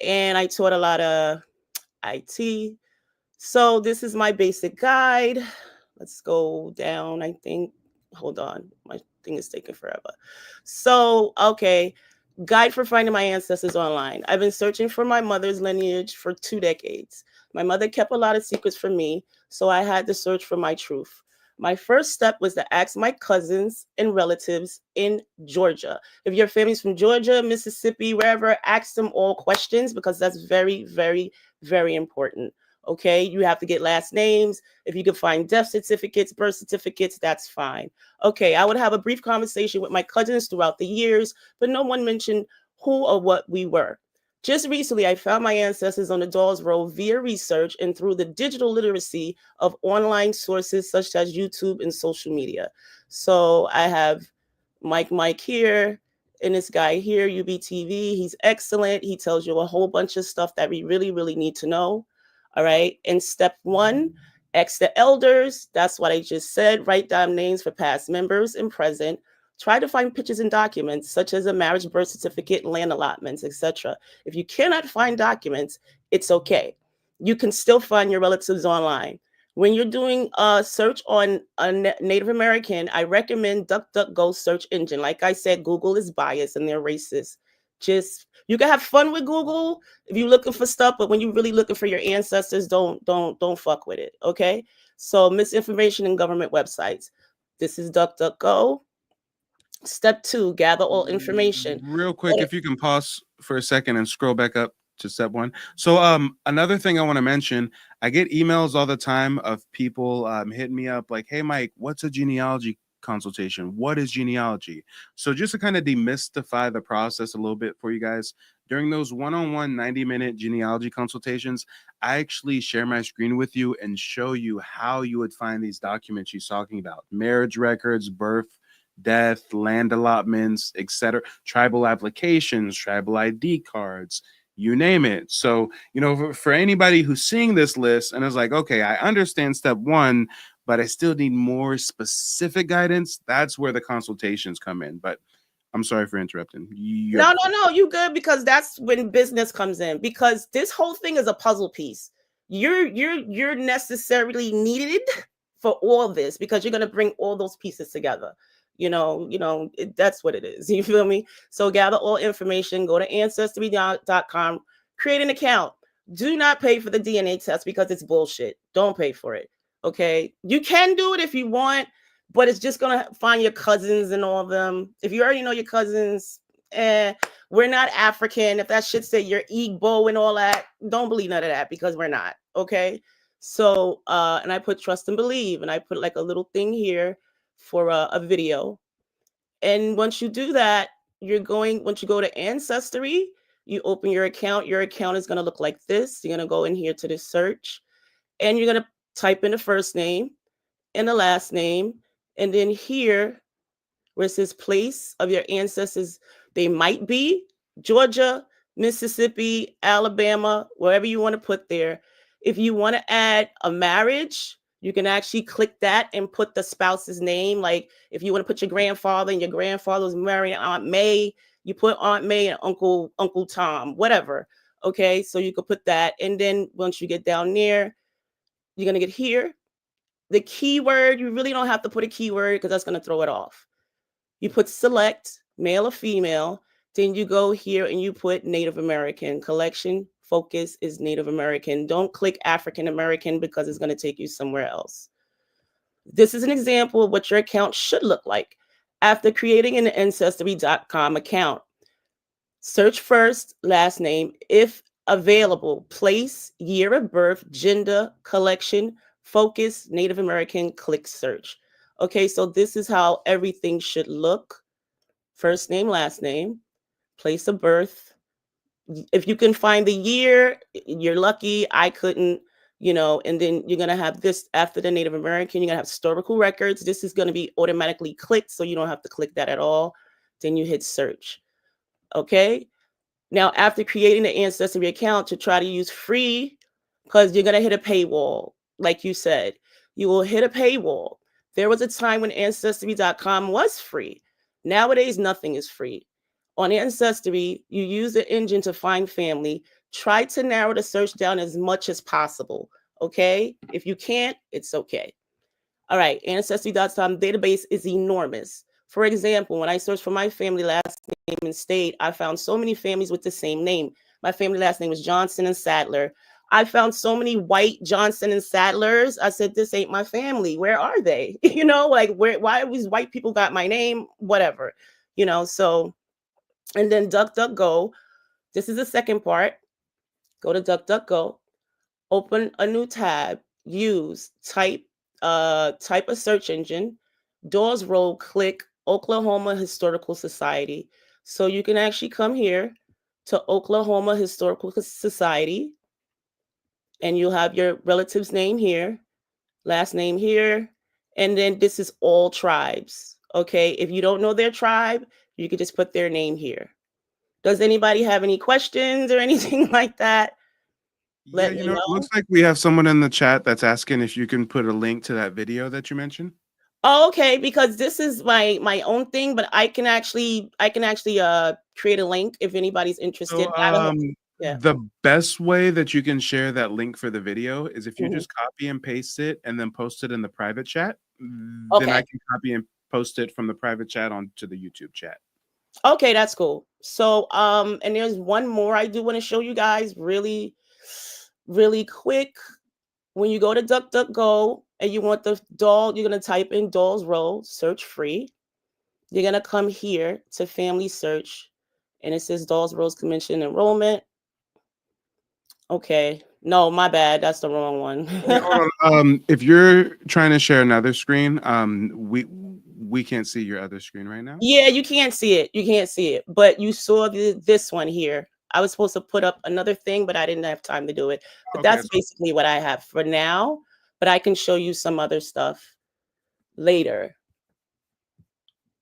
Speaker 7: and I taught a lot of IT. So this is my basic guide. Let's go down, I think. Hold on, my thing is taking forever. So, okay, guide for finding my ancestors online. I've been searching for my mother's lineage for 2 decades. My mother kept a lot of secrets from me, so I had to search for my truth. My first step was to ask my cousins and relatives in Georgia. If your family's from Georgia, Mississippi, wherever, ask them all questions because that's very, very, very important. Okay, you have to get last names. If you can find death certificates, birth certificates, that's fine. Okay, I would have a brief conversation with my cousins throughout the years, but no one mentioned who or what we were. Just recently, I found my ancestors on the Dolls Road via research and through the digital literacy of online sources such as YouTube and social media. So I have Mike here and this guy here, UBTV. He's excellent. He tells you a whole bunch of stuff that we really, really need to know. All right. And step 1, ask the elders. That's what I just said. Write down names for past members and present. Try to find pictures and documents such as a marriage, birth certificate, land allotments, etc. If you cannot find documents, it's okay. You can still find your relatives online. When you're doing a search on a Native American, I recommend DuckDuckGo search engine. Like I said, Google is biased and they're racist. Just you can have fun with Google if you're looking for stuff, but when you're really looking for your ancestors, don't fuck with it. Okay. So misinformation in government websites. This is DuckDuckGo. Step 2, gather all information.
Speaker 1: Real quick, if you can pause for a second and scroll back up to step 1. So another thing I want to mention, I get emails all the time of people hitting me up like, hey Mike, what's a genealogy consultation? What is genealogy? So just to kind of demystify the process a little bit for you guys, during those one-on-one 90-minute genealogy consultations, I actually share my screen with you and show you how you would find these documents she's talking about: marriage records, birth, death, land allotments, etc., tribal applications, tribal ID cards, you name it. So, you know, for anybody who's seeing this list and is like, okay, I understand step 1, but I still need more specific guidance, that's where the consultations come in. But I'm sorry for interrupting.
Speaker 7: No, you good, because that's when business comes in, because this whole thing is a puzzle piece. You're necessarily needed for all this because you're going to bring all those pieces together. That's what it is. You feel me? So gather all information, go to ancestry.com, create an account. Do not pay for the DNA test because it's bullshit. Don't pay for it. Okay. You can do it if you want, but it's just going to find your cousins and all of them. If you already know your cousins, we're not African. If that shit say you're Igbo and all that, don't believe none of that because we're not. Okay. So, and I put trust and believe, and I put like a little thing here for a video. And once you do that, once you go to Ancestry, you open your account. Your account is going to look like this. You're going to go in here to the search, and you're going to type in the first name and the last name. And then here, where it says place of your ancestors, they might be Georgia, Mississippi, Alabama, wherever you want to put there. If you want to add a marriage, you can actually click that and put the spouse's name. Like if you want to put your grandfather and your grandfather was marrying Aunt May, you put Aunt May and Uncle Tom, whatever. Okay, so you could put that. And then once you get down there, you're going to get here. The keyword, you really don't have to put a keyword because that's going to throw it off. You put select, male or female, then you go here and you put Native American. Collection focus is Native American. Don't click African American because it's going to take you somewhere else. This is an example of what your account should look like. After creating an Ancestry.com account, search first, last name, if available, place, year of birth, gender, collection, focus, Native American, click search. Okay, so this is how everything should look. First name, last name, place of birth. If you can find the year, you're lucky. I couldn't, and then you're going to have this after the Native American. You're going to have historical records. This is going to be automatically clicked, so you don't have to click that at all. Then you hit search. Okay. Now, after creating the Ancestry account, to try to use free, because you're going to hit a paywall. Like you said, you will hit a paywall. There was a time when Ancestry.com was free. Nowadays, nothing is free. On Ancestry, you use the engine to find family. Try to narrow the search down as much as possible. Okay? If you can't, it's okay. All right. Ancestry.com database is enormous. For example, when I searched for my family last name and state, I found so many families with the same name. My family last name was Johnson and Sadler. I found so many white Johnson and Sadlers. I said, this ain't my family. Where are they? Why these white people got my name? Whatever, so, and then DuckDuckGo. This is the second part. Go to DuckDuckGo, open a new tab, type a search engine, doors roll, click Oklahoma Historical Society. So you can actually come here to Oklahoma Historical Society, and you'll have your relative's name here, last name here, and then this is all tribes. Okay, if you don't know their tribe, you can just put their name here. Does anybody have any questions or anything like that? Let me know.
Speaker 1: It looks like we have someone in the chat that's asking if you can put a link to that video that you mentioned.
Speaker 7: Oh, okay, because this is my own thing, but I can actually create a link if anybody's interested.
Speaker 1: So, the best way that you can share that link for the video is if you just copy and paste it and then post it in the private chat. Then I can copy and post it from the private chat onto the YouTube chat.
Speaker 7: Okay, that's cool. So, and there's one more I do want to show you guys really, really quick. When you go to DuckDuckGo and you want the doll, you're going to type in dolls roll, search free. You're going to come here to family search, and it says dolls rolls convention enrollment. Okay. No, my bad. That's the wrong one.
Speaker 1: Hold on. If you're trying to share another screen, we can't see your other screen right now.
Speaker 7: Yeah, you can't see it. You can't see it. But you saw this one here. I was supposed to put up another thing, but I didn't have time to do it. But that's basically what I have for now. But I can show you some other stuff later.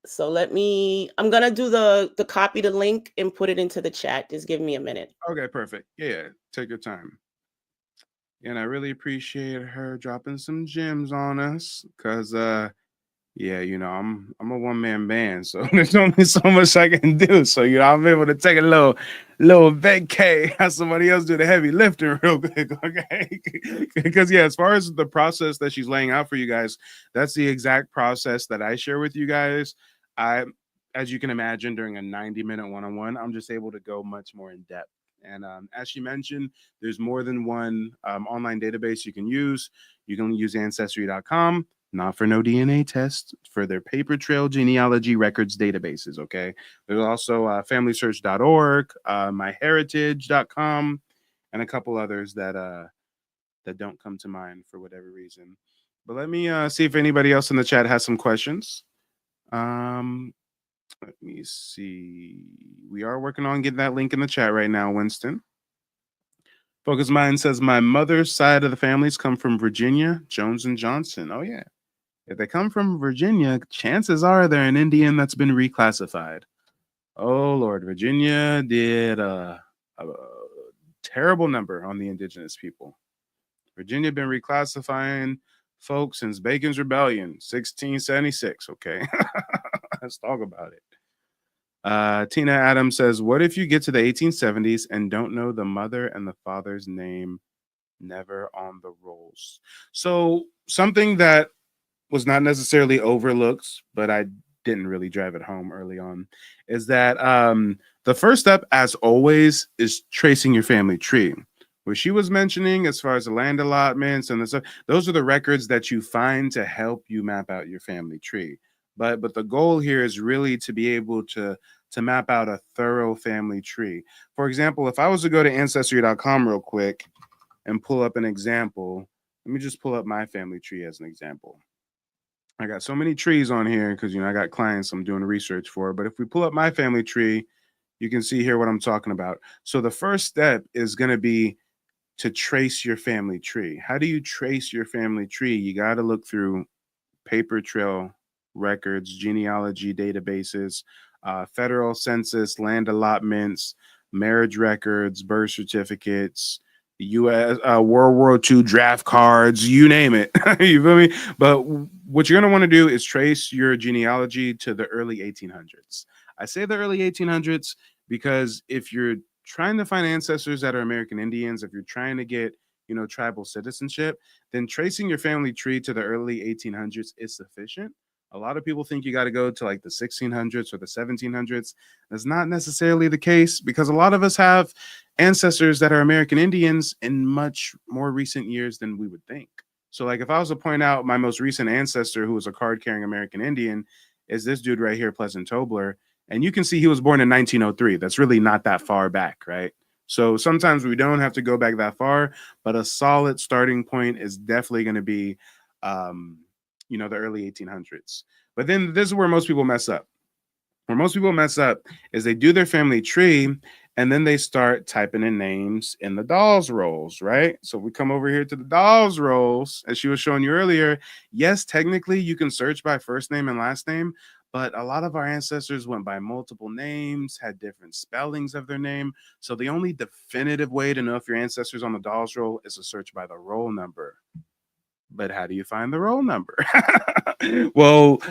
Speaker 7: So I'm going to do the copy the link and put it into the chat. Just give me a minute.
Speaker 1: Okay, perfect. Yeah, take your time. And I really appreciate her dropping some gems on us because, I'm a one-man band, so there's only so much I can do. So, I'm able to take a little vacay, have somebody else do the heavy lifting real quick, okay? Because, as far as the process that she's laying out for you guys, that's the exact process that I share with you guys. As you can imagine, during a 90-minute one-on-one, I'm just able to go much more in depth. And as she mentioned, there's more than one online database you can use. You can use Ancestry.com, not for no DNA tests, for their paper trail genealogy records databases, okay? There's also FamilySearch.org, MyHeritage.com, and a couple others that don't come to mind for whatever reason. But let me see if anybody else in the chat has some questions. Let me see. We are working on getting that link in the chat right now, Winston. Focus Mind says, my mother's side of the families come from Virginia, Jones and Johnson. Oh, yeah. If they come from Virginia, chances are they're an Indian that's been reclassified. Oh, Lord. Virginia did a terrible number on the indigenous people. Virginia been reclassifying folks since Bacon's Rebellion, 1676. Okay. Let's talk about it. Tina Adams says, what if you get to the 1870s and don't know the mother and the father's name? Never on the rolls. So something that was not necessarily overlooked, but I didn't really drive it home early on, is that the first step, as always, is tracing your family tree. What she was mentioning as far as the land allotments and the stuff, those are the records that you find to help you map out your family tree. But the goal here is really to be able to map out a thorough family tree. For example, if I was to go to Ancestry.com real quick and pull up an example, let me just pull up my family tree as an example. I got so many trees on here because, I got clients I'm doing research for. But if we pull up my family tree, you can see here what I'm talking about. So the first step is going to be to trace your family tree. How do you trace your family tree? You got to look through paper trail records, genealogy databases, federal census, land allotments, marriage records, birth certificates, U.S. World War II draft cards, you name it. You feel me? But what you're going to want to do is trace your genealogy to the early 1800s. I say the early 1800s because if you're trying to find ancestors that are American Indians, if you're trying to get, tribal citizenship, then tracing your family tree to the early 1800s is sufficient. A lot of people think you got to go to like the 1600s or the 1700s. That's not necessarily the case because a lot of us have ancestors that are American Indians in much more recent years than we would think. So like if I was to point out my most recent ancestor who was a card-carrying American Indian is this dude right here, Pleasant Tobler. And you can see he was born in 1903. That's really not that far back, right? So sometimes we don't have to go back that far, but a solid starting point is definitely going to be, the early 1800s. But then this is where most people mess up. Where most people mess up is they do their family tree and then they start typing in names in the dolls rolls, right? So we come over here to the dolls rolls, as she was showing you earlier. Yes, technically you can search by first name and last name, but a lot of our ancestors went by multiple names, had different spellings of their name. So the only definitive way to know if your ancestors on the dolls roll is to search by the roll number. But how do you find the roll number? Well,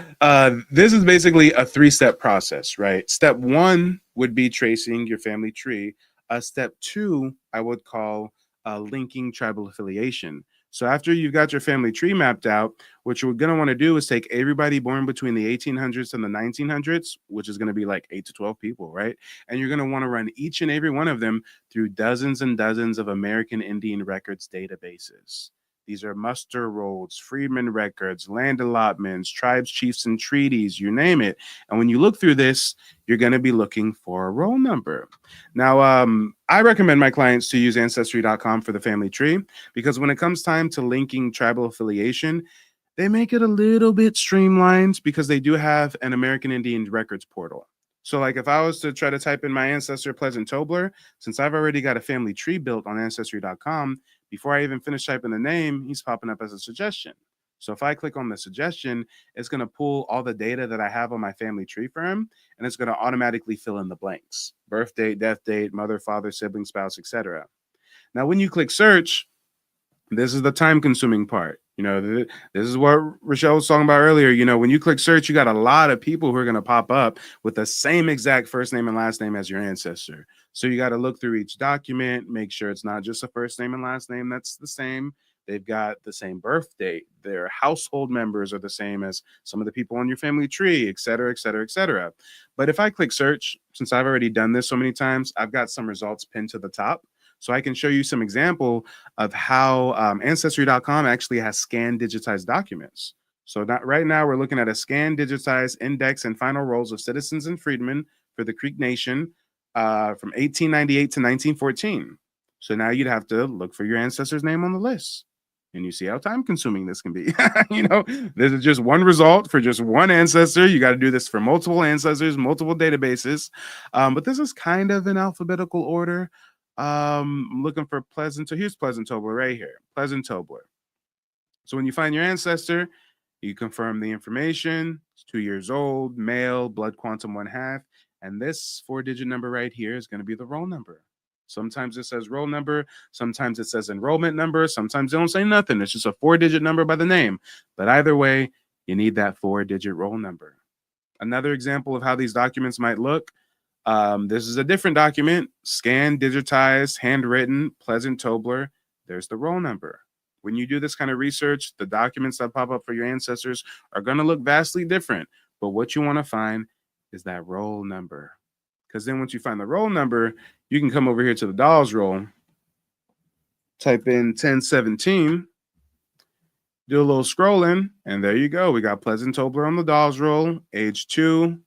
Speaker 1: this is basically a 3-step process, right? Step 1 would be tracing your family tree. Step 2, I would call linking tribal affiliation. So after you've got your family tree mapped out, what you're going to want to do is take everybody born between the 1800s and the 1900s, which is going to be like 8 to 12 people, right? And you're going to want to run each and every one of them through dozens and dozens of American Indian records databases. These are muster rolls, freedmen records, land allotments, tribes, chiefs, and treaties, you name it. And when you look through this, you're going to be looking for a roll number. Now, I recommend my clients to use Ancestry.com for the family tree because when it comes time to linking tribal affiliation, they make it a little bit streamlined because they do have an American Indian records portal. So like if I was to try to type in my ancestor, Pleasant Tobler, since I've already got a family tree built on Ancestry.com, before I even finish typing the name, he's popping up as a suggestion. So if I click on the suggestion, it's going to pull all the data that I have on my family tree for him, and it's going to automatically fill in the blanks: birth date, death date, mother, father, sibling, spouse, etc. Now, when you click search, this is the time-consuming part. This is what Rochelle was talking about earlier. When you click search, you got a lot of people who are going to pop up with the same exact first name and last name as your ancestor. So you got to look through each document, make sure it's not just a first name and last name that's the same. They've got the same birth date. Their household members are the same as some of the people on your family tree, et cetera, et cetera, et cetera. But if I click search, since I've already done this so many times, I've got some results pinned to the top. So I can show you some example of how Ancestry.com actually has scanned digitized documents. So right now we're looking at a scanned digitized index and final rolls of citizens and freedmen for the Creek Nation from 1898 to 1914. So now you'd have to look for your ancestor's name on the list. And you see how time consuming this can be. This is just one result for just one ancestor. You got to do this for multiple ancestors, multiple databases. But this is kind of in alphabetical order. I'm looking for Pleasant. So here's Pleasant Tobler right here. Pleasant Tobler. So when you find your ancestor, you confirm the information. It's 2 years old, male, blood quantum 1/2. And this 4-digit number right here is going to be the roll number. Sometimes it says roll number. Sometimes it says enrollment number. Sometimes they don't say nothing. It's just a 4-digit number by the name. But either way, you need that 4-digit roll number. Another example of how these documents might look. This is a different document. Scanned, digitized, handwritten, Pleasant Tobler. There's the roll number. When you do this kind of research, the documents that pop up for your ancestors are going to look vastly different. But what you want to find is that roll number. Because then once you find the roll number, you can come over here to the dolls roll, type in 1017, do a little scrolling, and there you go. We got Pleasant Tobler on the dolls roll, age 2,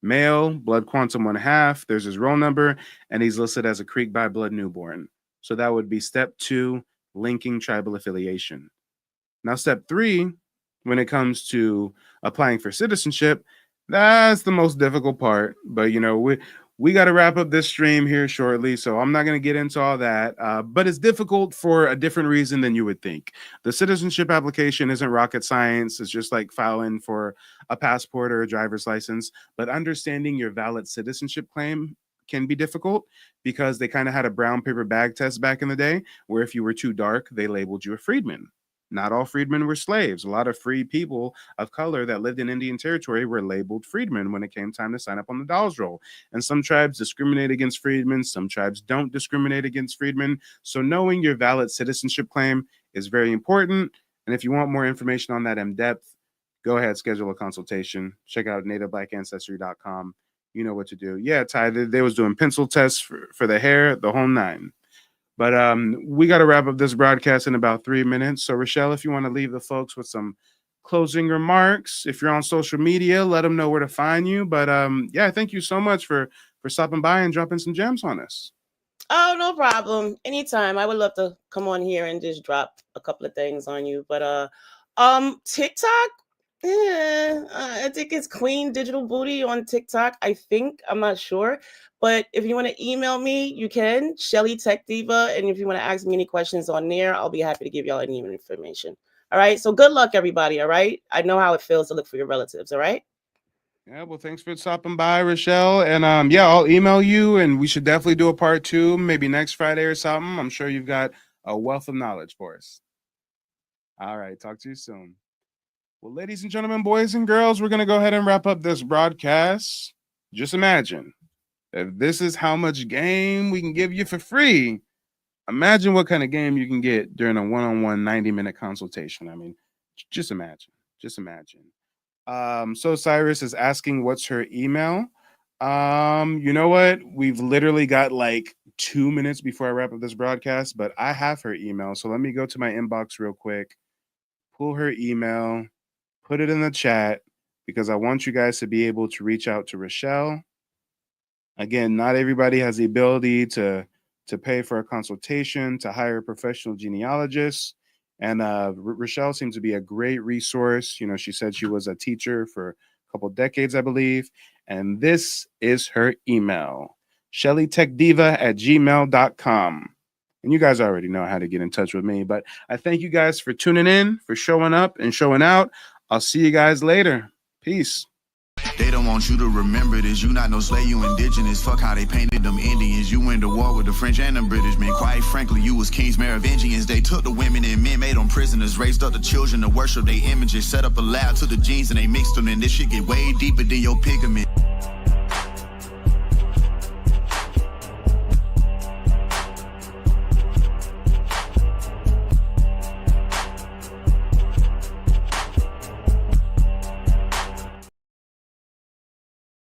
Speaker 1: male, blood quantum 1/2. There's his roll number, and he's listed as a Creek by blood newborn. So that would be step 2, linking tribal affiliation. Now, step 3, when it comes to applying for citizenship, that's the most difficult part. But, we got to wrap up this stream here shortly, so I'm not going to get into all that. But it's difficult for a different reason than you would think. The citizenship application isn't rocket science. It's just like filing for a passport or a driver's license. But understanding your valid citizenship claim can be difficult because they kind of had a brown paper bag test back in the day where if you were too dark, they labeled you a freedman. Not all freedmen were slaves. A lot of free people of color that lived in Indian Territory were labeled freedmen when it came time to sign up on the dolls roll. And some tribes discriminate against freedmen. Some tribes don't discriminate against freedmen. So knowing your valid citizenship claim is very important. And if you want more information on that in depth, go ahead, schedule a consultation. Check out nativeblackancestry.com. You know what to do. Yeah, Ty, they was doing pencil tests for the hair, the whole 9. But we got to wrap up this broadcast in about 3 minutes. So, Rochelle, if you want to leave the folks with some closing remarks, if you're on social media, let them know where to find you. But yeah, thank you so much for stopping by and dropping some gems on us.
Speaker 7: Oh, no problem. Anytime. I would love to come on here and just drop a couple of things on you. But TikTok, I think it's Queen Digital Booty on TikTok. I'm not sure. But if you want to email me, you can, Shelly Tech Diva. And if you want to ask me any questions on there, I'll be happy to give y'all any information. All right. So good luck, everybody. All right. I know how it feels to look for your relatives. All right.
Speaker 1: Yeah. Well, thanks for stopping by, Rochelle. And yeah, I'll email you and we should definitely do a part 2, maybe next Friday or something. I'm sure you've got a wealth of knowledge for us. All right. Talk to you soon. Well, ladies and gentlemen, boys and girls, we're going to go ahead and wrap up this broadcast. Just imagine. If this is how much game we can give you for free, imagine what kind of game you can get during a one-on-one 90-minute consultation. I mean, just imagine. Just imagine. So Cyrus is asking what's her email. You know what? We've literally got like 2 minutes before I wrap up this broadcast, but I have her email. So let me go to my inbox real quick, pull her email, put it in the chat because I want you guys to be able to reach out to Rochelle. Again, not everybody has the ability to pay for a consultation, to hire a professional genealogist. And Rochelle seems to be a great resource. She said she was a teacher for a couple decades, I believe. And this is her email, shellytechdiva@gmail.com. And you guys already know how to get in touch with me. But I thank you guys for tuning in, for showing up and showing out. I'll see you guys later. Peace.
Speaker 5: They don't want you to remember this. You not no slave, you indigenous. Fuck how they painted them Indians. You went to war with the French and the British men. Quite frankly, you was kings, Merovingians. They took the women and men, made them prisoners. Raised up the children to worship their images. Set up a lab to the genes and they mixed them. And this shit get way deeper than your pigment.